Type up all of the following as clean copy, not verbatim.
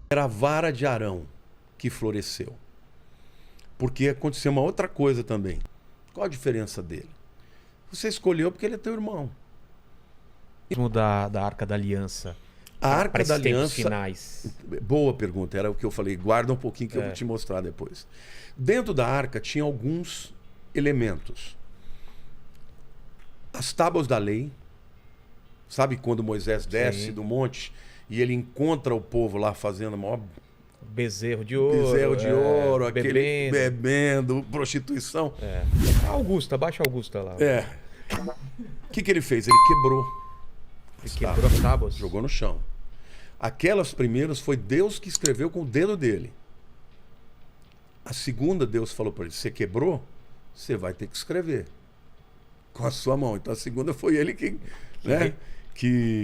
Era a vara de Arão que floresceu. Porque aconteceu uma outra coisa também. Qual a diferença dele? Você escolheu porque ele é teu irmão. Da Arca da Aliança. A Para Arca da esses tempos Aliança... finais. Boa pergunta, era o que eu falei. Guarda um pouquinho que eu vou te mostrar depois. Dentro da arca tinha alguns elementos. As tábuas da lei. Sabe quando Moisés desce Sim. do monte e ele encontra o povo lá fazendo maior Bezerro de ouro. bezerro de ouro, aquele Bebendo. bebendo, prostituição. A Augusta, baixa a Augusta lá. O que ele fez? Ele quebrou. Ele quebrou as tábuas. Jogou no chão. Aquelas primeiras foi Deus que escreveu com o dedo dele. A segunda, Deus falou para ele: você quebrou? Você vai ter que escrever com a sua mão. Então a segunda foi ele que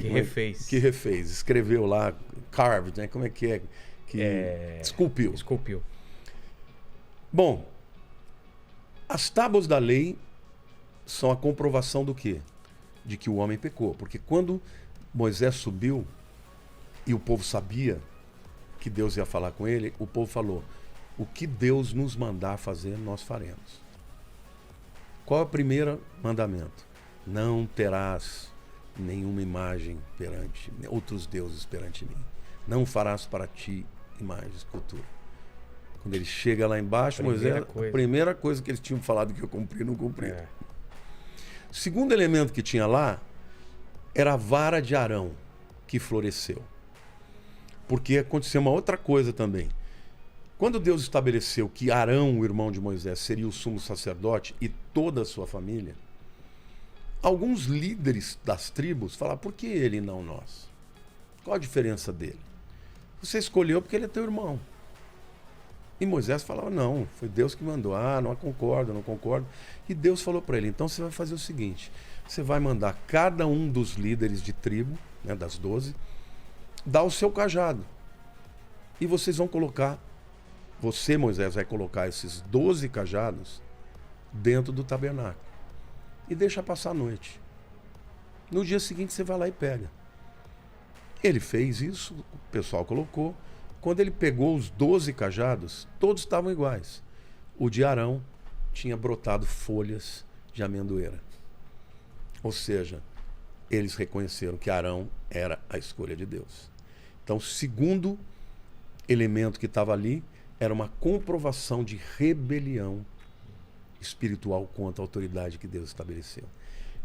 refez. Que refez. Escreveu lá, carved, né? Como é que é? Esculpiu. Esculpiu. Bom, as tábuas da lei são a comprovação do quê? De que o homem pecou. Porque quando Moisés subiu e o povo sabia que Deus ia falar com ele, o povo falou: o que Deus nos mandar fazer, nós faremos. Qual é o primeiro mandamento? Não terás nenhuma imagem perante, outros deuses perante mim. Não farás para ti imagem, escultura. Quando ele chega lá embaixo, Moisés, a primeira coisa que eles tinham falado que eu cumpri, não cumpri. O segundo elemento que tinha lá era a vara de Arão que floresceu. Porque aconteceu uma outra coisa também. Quando Deus estabeleceu que Arão, o irmão de Moisés, seria o sumo sacerdote e toda a sua família, alguns líderes das tribos falaram: por que ele e não nós? Qual a diferença dele? Você escolheu porque ele é teu irmão. E Moisés falava: não, foi Deus que mandou. Ah, não concordo, não concordo. E Deus falou para ele: então você vai fazer o seguinte, você vai mandar cada um dos líderes de tribo, né, das 12, dar o seu cajado. E vocês vão colocar, você, Moisés, vai colocar esses 12 cajados dentro do tabernáculo. E deixa passar a noite. No dia seguinte você vai lá e pega. Ele fez isso, o pessoal colocou. Quando ele pegou os 12 cajados, todos estavam iguais. O de Arão tinha brotado folhas de amendoeira. Ou seja, eles reconheceram que Arão era a escolha de Deus. Então, o segundo elemento que estava ali era uma comprovação de rebelião espiritual contra a autoridade que Deus estabeleceu.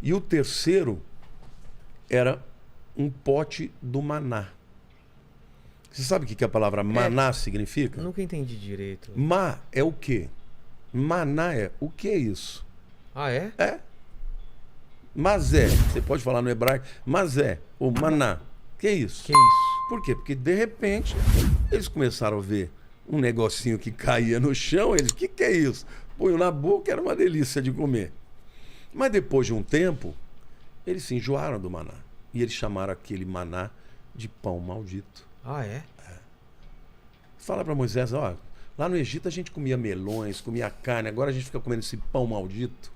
E o terceiro era um pote do maná. Você sabe o que a palavra maná significa? Eu nunca entendi direito. Ma é o quê? Maná é o que é isso? Ah, é? É. Mazé. Você pode falar no hebraico. Mazé ou maná. Que é isso? Que isso? Por quê? Porque de repente eles começaram a ver um negocinho que caía no chão. Eles: que é isso? Põe na boca, era uma delícia de comer. Mas depois de um tempo, eles se enjoaram do maná. E eles chamaram aquele maná de pão maldito. Ah, é? Fala para Moisés: ó, lá no Egito a gente comia melões, comia carne, agora a gente fica comendo esse pão maldito.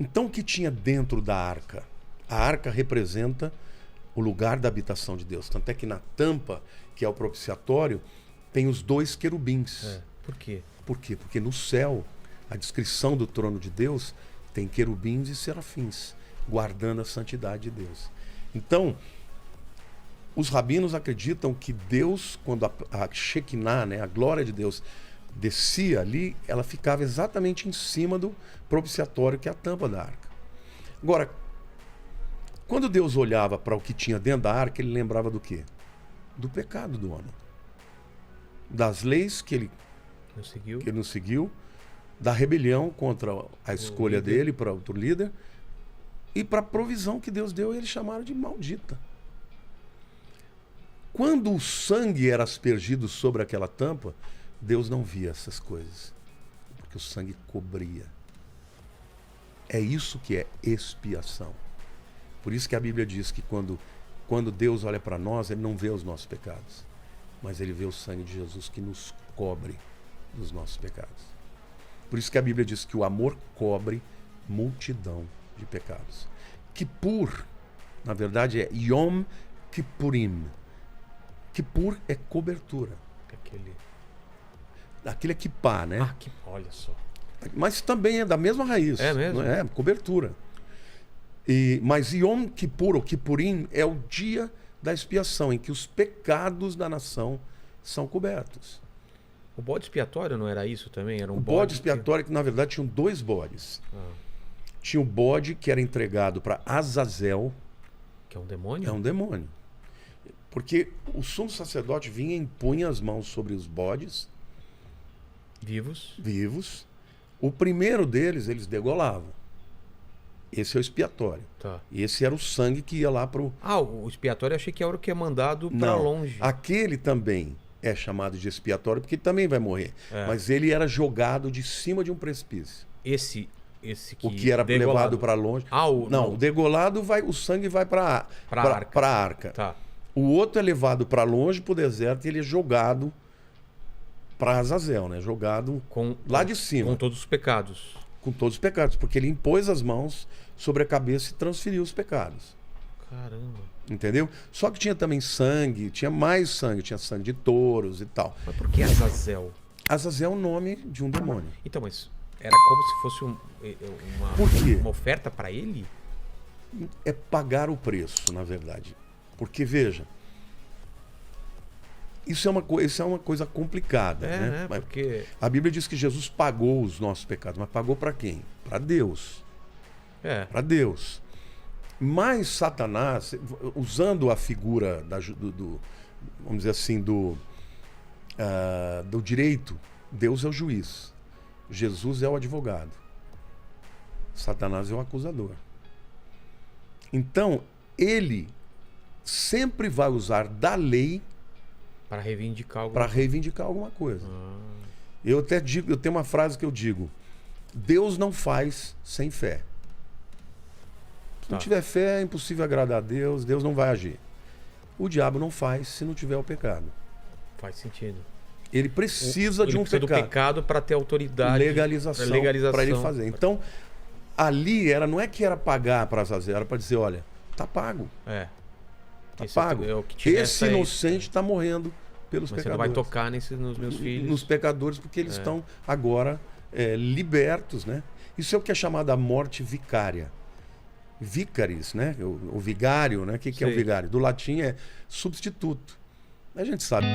Então o que tinha dentro da arca? A arca representa o lugar da habitação de Deus. Tanto é que na tampa, que é o propiciatório, tem os 2 querubins. Por quê? Por quê? Porque no céu, a descrição do trono de Deus tem querubins e serafins, guardando a santidade de Deus. Então, os rabinos acreditam que Deus, quando a Shekinah, né, a glória de Deus, descia ali, ela ficava exatamente em cima do propiciatório, que é a tampa da arca. Agora, quando Deus olhava para o que tinha dentro da arca, ele lembrava do quê? Do pecado do homem. Das leis que ele não seguiu, da rebelião contra a escolha dele para outro líder, e para a provisão que Deus deu, eles chamaram de maldita. Quando o sangue era aspergido sobre aquela tampa, Deus não via essas coisas, porque o sangue cobria. É isso que é expiação. Por isso que a Bíblia diz que quando Deus olha para nós, Ele não vê os nossos pecados, mas Ele vê o sangue de Jesus que nos cobre dos nossos pecados. Por isso que a Bíblia diz que o amor cobre multidão de pecados. Kippur, na verdade, é Yom Kippurim. Kippur é cobertura. Aquele... Aquilo é kippah, né? Ah, que... olha só. Mas também é da mesma raiz. É mesmo? Não é? Cobertura. Mas Yom Kippur, ou Kippurim, é o dia da expiação, em que os pecados da nação são cobertos. O bode expiatório não era isso também? Era um O bode expiatório, que na verdade tinham 2 bodes. Tinha o bode que era entregado para Azazel. Que é um demônio? É um demônio. Porque o sumo sacerdote vinha e impunha as mãos sobre os bodes Vivos. O primeiro deles, eles degolavam. Esse é o expiatório. Tá. E esse era o sangue que ia lá para o... Ah, o expiatório eu achei que era o que é mandado para Não, longe. aquele também é chamado de expiatório porque ele também vai morrer. É. Mas ele era jogado de cima de um precipício. Esse que O que era degolado. levado para longe. Ah, Não, o degolado o sangue vai para a arca. Tá. O outro é levado para longe, para o deserto, e ele é jogado para Azazel, né? Jogado lá de cima. Com todos os pecados. Com todos os pecados, porque ele impôs as mãos sobre a cabeça e transferiu os pecados. Caramba. Entendeu? Só que tinha também sangue, tinha mais sangue, tinha sangue de touros e tal. Mas por que Azazel? Azazel é o nome de um demônio. Então, mas era como se fosse Por quê? uma oferta para ele? É pagar o preço, na verdade. Porque, veja, isso é uma coisa complicada, né? Mas porque... a Bíblia diz que Jesus pagou os nossos pecados, mas pagou para quem? Para Deus. Para Deus. Mas Satanás, usando a figura vamos dizer assim, do direito, Deus é o juiz. Jesus é o advogado. Satanás é o acusador. Então, ele sempre vai usar da lei para reivindicar alguma coisa. Eu até digo, eu tenho uma frase que eu digo: Deus não faz sem fé. Se não tiver fé, é impossível agradar a Deus, Deus não vai agir. O diabo não faz se não tiver o pecado. Faz sentido. Ele precisa de um pecado. Do pecado para ter autoridade. Legalização. Para ele fazer. Então, ali não é que era pagar para Azazel, era para dizer, olha, tá pago. Tá pago. Esse inocente está morrendo pelos pecadores. Você não vai tocar nos meus filhos. Nos pecadores, porque eles estão agora libertos, né? Isso é o que é chamado a morte vicária. Vicaris, né? O vigário, né? O que é o vigário? Do latim é substituto. A gente sabe.